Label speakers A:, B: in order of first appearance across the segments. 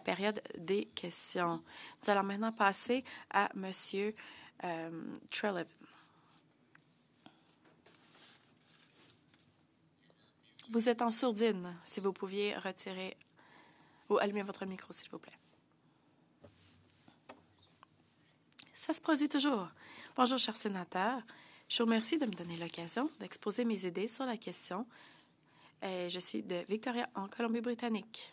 A: période des questions. Nous allons maintenant passer à M. Treleaven. Vous êtes en sourdine. Si vous pouviez retirer ou allumer votre micro, s'il vous plaît. Ça se produit toujours. Bonjour, chers sénateurs. Je vous remercie de me donner l'occasion d'exposer mes idées sur la question. Je suis de Victoria, en Colombie-Britannique.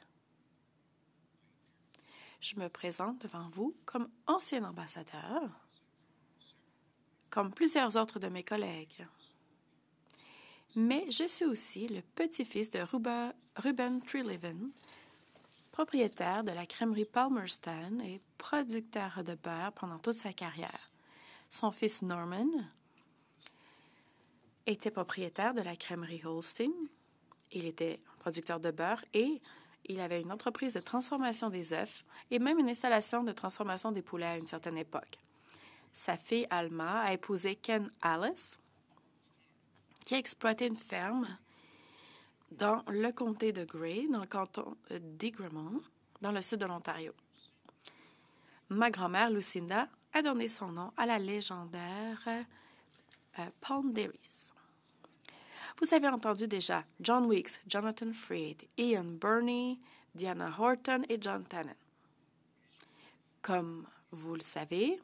A: Je me présente devant vous comme ancien ambassadeur, comme plusieurs autres de mes collègues. Mais je suis aussi le petit-fils de Reuben Treleaven, propriétaire de la crèmerie Palmerston et producteur de beurre pendant toute sa carrière. Son fils Norman était propriétaire de la crèmerie Holstein. Il était producteur de beurre et il avait une entreprise de transformation des œufs et même une installation de transformation des poulets à une certaine époque. Sa fille Alma a épousé Ken Alice, qui a exploité une ferme dans le comté de Grey, dans le canton d'Egremont, dans le sud de l'Ontario. Ma grand-mère, Lucinda, a donné son nom à la légendaire Palm Dairies. Vous avez entendu déjà John Weeks, Jonathan Freed, Ian Burney, Diana Horton et John Tannen. Comme vous le savez,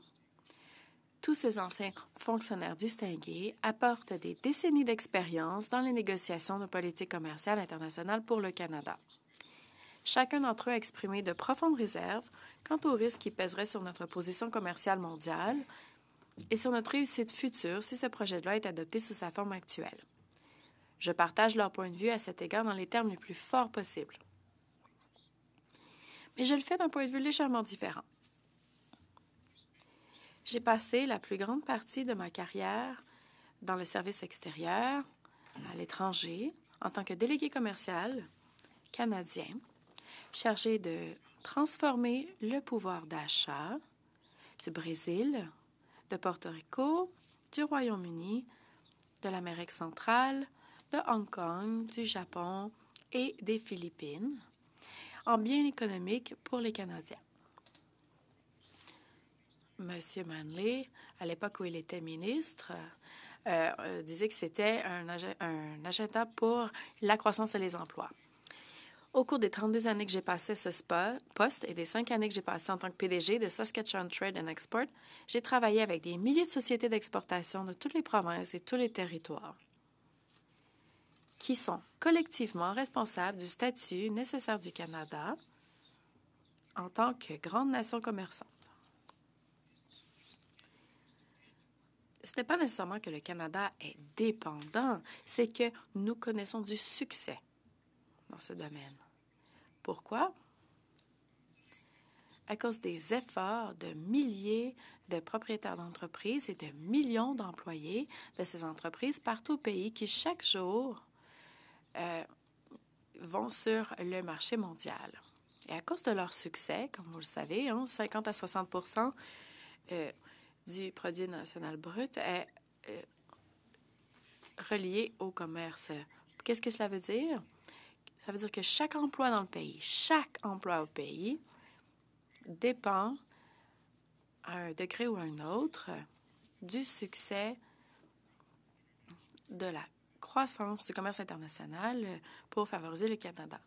A: tous ces anciens fonctionnaires distingués apportent des décennies d'expérience dans les négociations de politique commerciale internationale pour le Canada. Chacun d'entre eux a exprimé de profondes réserves quant aux risques qui pèseraient sur notre position commerciale mondiale et sur notre réussite future si ce projet de loi est adopté sous sa forme actuelle. Je partage leur point de vue à cet égard dans les termes les plus forts possibles. Mais je le fais d'un point de vue légèrement différent. J'ai passé la plus grande partie de ma carrière dans le service extérieur, à l'étranger, en tant que délégué commercial canadien, chargé de transformer le pouvoir d'achat du Brésil, de Porto Rico, du Royaume-Uni, de l'Amérique centrale, de Hong Kong, du Japon et des Philippines, en bien économique pour les Canadiens. Monsieur Manley, à l'époque où il était ministre, disait que c'était un agenda pour la croissance et les emplois. Au cours des 32 années que j'ai passé à ce poste et des 5 années que j'ai passées en tant que PDG de Saskatchewan Trade and Export, j'ai travaillé avec des milliers de sociétés d'exportation de toutes les provinces et tous les territoires qui sont collectivement responsables du statut nécessaire du Canada en tant que grande nation commerçante. Ce n'est pas nécessairement que le Canada est dépendant, c'est que nous connaissons du succès dans ce domaine. Pourquoi? À cause des efforts de milliers de propriétaires d'entreprises et de millions d'employés de ces entreprises partout au pays qui, chaque jour, vont sur le marché mondial. Et à cause de leur succès, comme vous le savez, 50 à 60 du produit national brut est relié au commerce. Qu'est-ce que cela veut dire? Ça veut dire que chaque emploi dans le pays, chaque emploi au pays dépend à un degré ou à un autre du succès de la croissance du commerce international pour favoriser le Canada.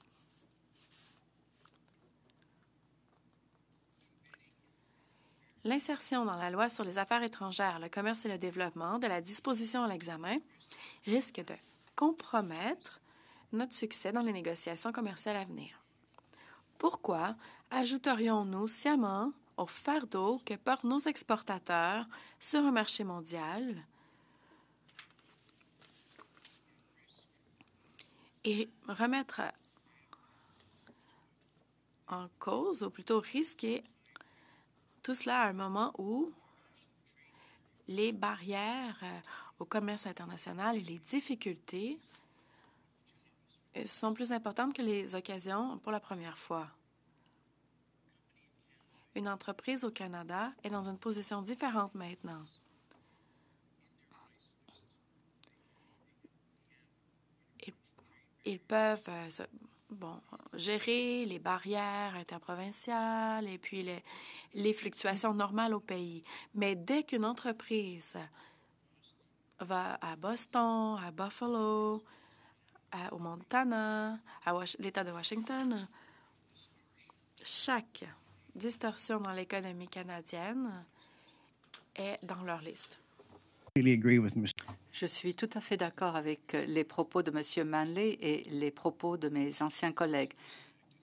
A: L'insertion dans la loi sur les affaires étrangères, le commerce et le développement de la disposition à l'examen risque de compromettre notre succès dans les négociations commerciales à venir. Pourquoi ajouterions-nous sciemment au fardeau que portent nos exportateurs sur un marché mondial et remettre en cause, ou plutôt risquer, tout cela à un moment où les barrières au commerce international et les difficultés sont plus importantes que les occasions pour la première fois. Une entreprise au Canada est dans une position différente maintenant. Ils peuvent gérer les barrières interprovinciales et puis les fluctuations normales au pays. Mais dès qu'une entreprise va à Boston, à Buffalo, au Montana, à l'État de Washington, chaque distorsion dans l'économie canadienne est dans leur liste.
B: Je suis tout à fait d'accord avec les propos de M. Manley et les propos de mes anciens collègues.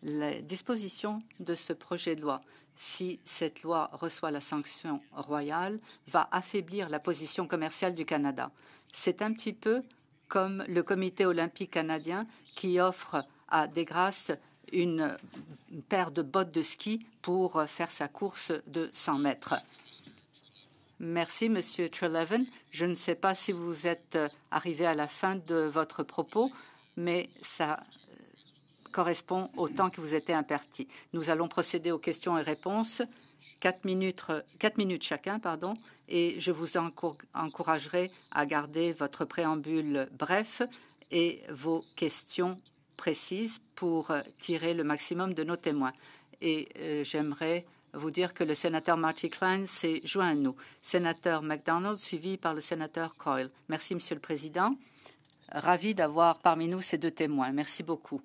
B: La disposition de ce projet de loi, si cette loi reçoit la sanction royale, va affaiblir la position commerciale du Canada. C'est un petit peu comme le Comité olympique canadien qui offre à Desgrasses une paire de bottes de ski pour faire sa course de 100 mètres. Merci, Monsieur Treleaven. Je ne sais pas si vous êtes arrivé à la fin de votre propos, mais ça correspond au temps qui vous était imparti. Nous allons procéder aux questions et réponses. 4 minutes chacun, pardon, et je vous encouragerai à garder votre préambule bref et vos questions précises pour tirer le maximum de nos témoins. Et j'aimerais vous dire que le sénateur Marty Klein s'est joint à nous. Sénateur MacDonald, suivi par le sénateur Coyle. Merci, Monsieur le Président. Ravi d'avoir parmi nous ces deux témoins. Merci beaucoup.